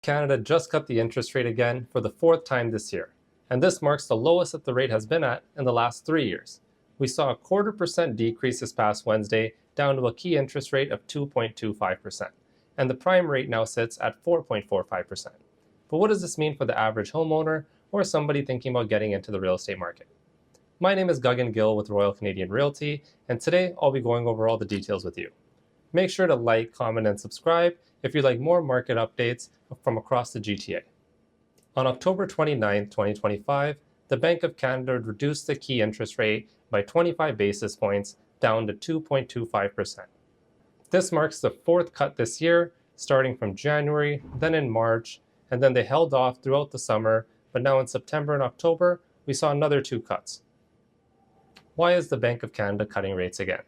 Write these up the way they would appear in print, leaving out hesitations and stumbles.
Canada just cut the interest rate again for the fourth time this year, and this marks the lowest that the rate has been at in the last 3 years. We saw a 0.25% decrease this past Wednesday down to a key interest rate of 2.25%, and the prime rate now sits at 4.45%. But what does this mean for the average homeowner or somebody thinking about getting into the real estate market? My name is Gagan Gill with Royal Canadian Realty, and today I'll be going over all the details with you. Make sure to like, comment, and subscribe if you'd like more market updates from across the GTA. On October 29, 2025, the Bank of Canada reduced the key interest rate by 25 basis points down to 2.25%. This marks the fourth cut this year, starting from January, then in March, and then they held off throughout the summer, but now in September and October, we saw another 2 cuts. Why is the Bank of Canada cutting rates again?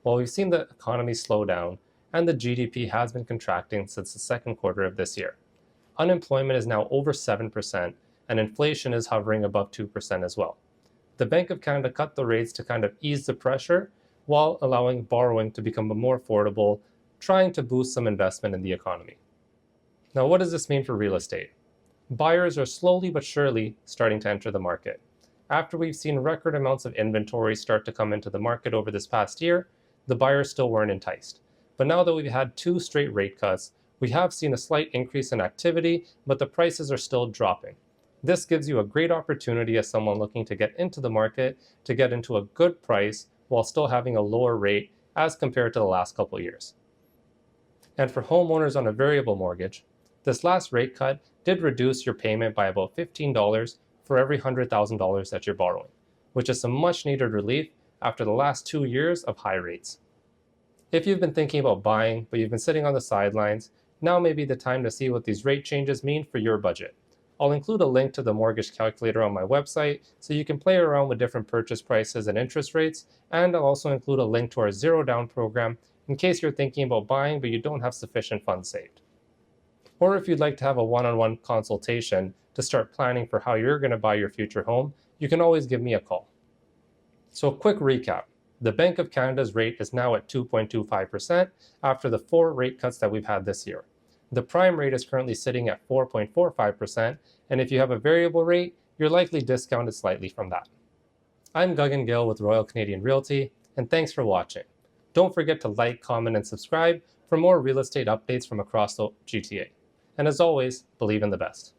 Well, we've seen the economy slow down, and the GDP has been contracting since the second quarter of this year. Unemployment is now over 7%, and inflation is hovering above 2% as well. The Bank of Canada cut the rates to kind of ease the pressure while allowing borrowing to become more affordable, trying to boost some investment in the economy. Now, what does this mean for real estate? Buyers are slowly but surely starting to enter the market. After we've seen record amounts of inventory start to come into the market over this past year, the buyers still weren't enticed. But now that we've had 2 straight rate cuts, we have seen a slight increase in activity, but the prices are still dropping. This gives you a great opportunity as someone looking to get into the market to get into a good price while still having a lower rate as compared to the last couple of years. And for homeowners on a variable mortgage, this last rate cut did reduce your payment by about $15 for every $100,000 that you're borrowing, which is some much needed relief after the last 2 years of high rates. If you've been thinking about buying, but you've been sitting on the sidelines, now may be the time to see what these rate changes mean for your budget. I'll include a link to the mortgage calculator on my website so you can play around with different purchase prices and interest rates, and I'll also include a link to our zero down program in case you're thinking about buying but you don't have sufficient funds saved. Or if you'd like to have a one-on-one consultation to start planning for how you're going to buy your future home, you can always give me a call. So a quick recap. The Bank of Canada's rate is now at 2.25% after the 4 rate cuts that we've had this year. The prime rate is currently sitting at 4.45%, and if you have a variable rate, you're likely discounted slightly from that. I'm Gagan Gill with Royal Canadian Realty, and thanks for watching. Don't forget to like, comment, and subscribe for more real estate updates from across the GTA. And as always, believe in the best.